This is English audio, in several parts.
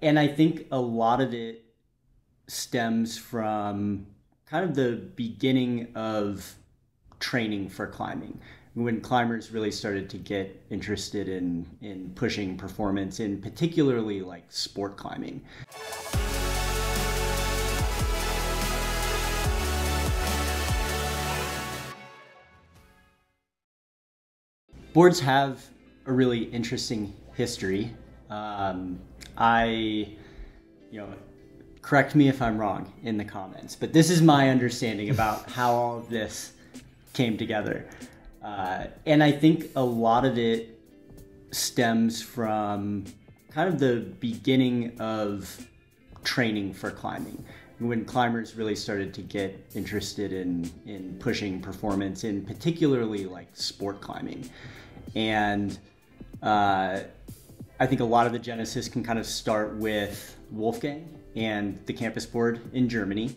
And I think a lot of it stems from kind of the beginning of training for climbing, when climbers really started to get interested in pushing performance in particularly like sport climbing. Boards have a really interesting history. Correct me if I'm wrong in the comments, but this is my understanding about how all of this came together. And I think a lot of it stems from kind of the beginning of training for climbing, when climbers really started to get interested in pushing performance in particularly like sport climbing. And I think a lot of the genesis can kind of start with Wolfgang and the campus board in Germany,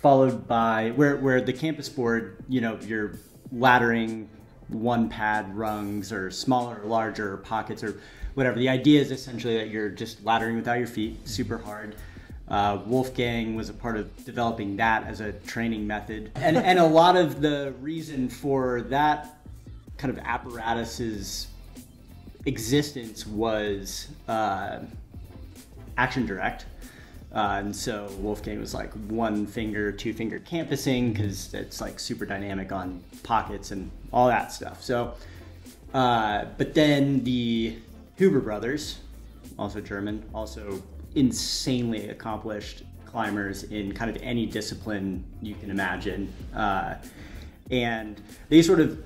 followed by where the campus board, you're laddering one pad rungs or smaller or larger pockets or whatever. The idea is essentially that you're just laddering without your feet super hard. Wolfgang was a part of developing that as a training method. And a lot of the reason for that kind of apparatus's existence was action direct. And so Wolfgang was like one finger, two finger campusing, because it's like super dynamic on pockets and all that stuff. So, but then the Huber brothers, also German, also insanely accomplished climbers in kind of any discipline you can imagine. And they sort of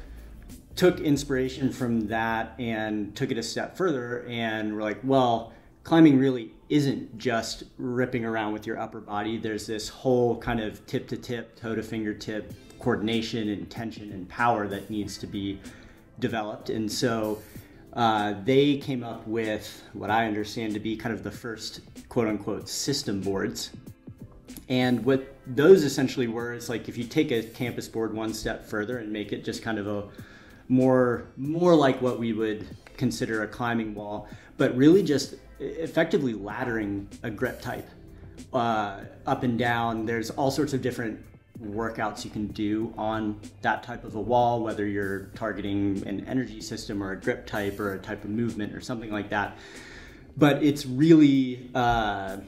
took inspiration from that and took it a step further and were like, well, climbing really isn't just ripping around with your upper body. There's this whole kind of tip to tip, toe to fingertip coordination and tension and power that needs to be developed. And so they came up with what I understand to be kind of the first quote unquote system boards. And what those essentially were is like, if you take a campus board one step further and make it just kind of a more like what we would consider a climbing wall, but really just effectively laddering a grip type up and down. There's all sorts of different workouts you can do on that type of a wall, whether you're targeting an energy system or a grip type or a type of movement or something like that. But it's really, it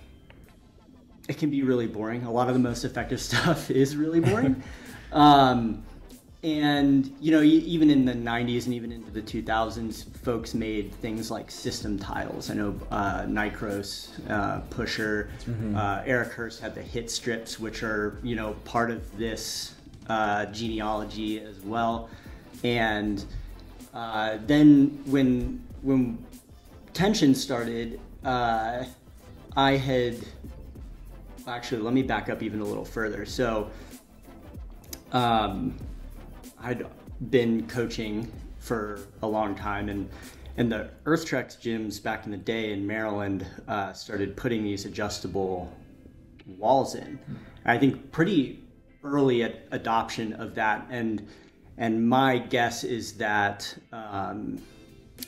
can be really boring. A lot of the most effective stuff is really boring. And, even in the 90s and even into the 2000s, folks made things like system tiles. I know Nycros, Pusher, Eric Hurst had the hit strips, which are, part of this genealogy as well. And then when tension started, actually, let me back up even a little further. So, I'd been coaching for a long time, and the Earthtrex gyms back in the day in Maryland started putting these adjustable walls in. I think pretty early adoption of that, and my guess is that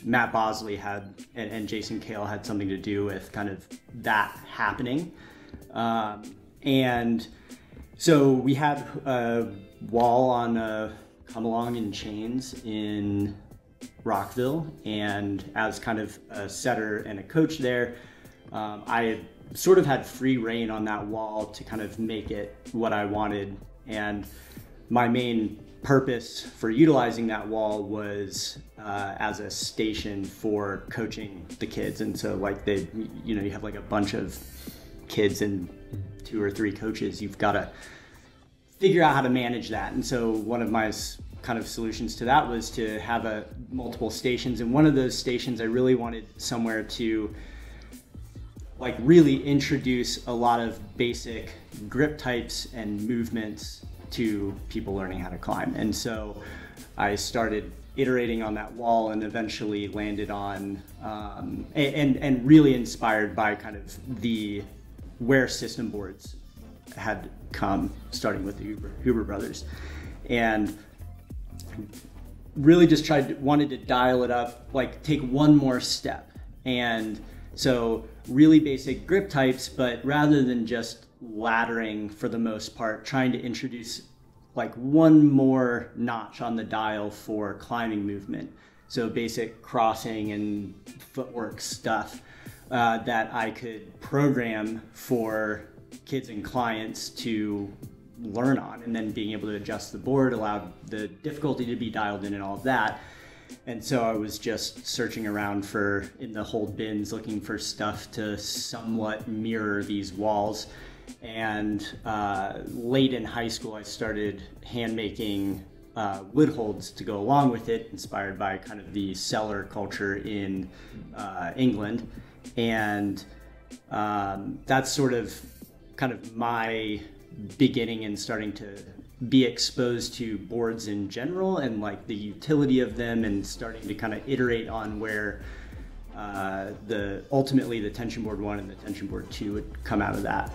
Matt Bosley had and Jason Kale had something to do with kind of that happening, and so we had a wall on a Come Along in Chains in Rockville, and as kind of a setter and a coach there, I sort of had free reign on that wall to kind of make it what I wanted. And my main purpose for utilizing that wall was as a station for coaching the kids. And so like you have like a bunch of kids and 2 or 3 coaches, you've got to figure out how to manage that. And so one of my kind of solutions to that was to have multiple stations. And one of those stations, I really wanted somewhere to like really introduce a lot of basic grip types and movements to people learning how to climb. And so I started iterating on that wall and eventually landed on, and really inspired by kind of where system boards had come, starting with the Huber brothers, and really just wanted to dial it up, like take one more step. And so really basic grip types, but rather than just laddering for the most part, trying to introduce like one more notch on the dial for climbing movement. So basic crossing and footwork stuff that I could program for kids and clients to learn on, and then being able to adjust the board allowed the difficulty to be dialed in and all of that. And so I was just searching around in the hold bins, looking for stuff to somewhat mirror these walls. And late in high school, I started hand making wood holds to go along with it, inspired by kind of the cellar culture in England. And that's sort of kind of my beginning in starting to be exposed to boards in general and like the utility of them, and starting to kind of iterate on where ultimately the tension board 1 and the tension board 2 would come out of that.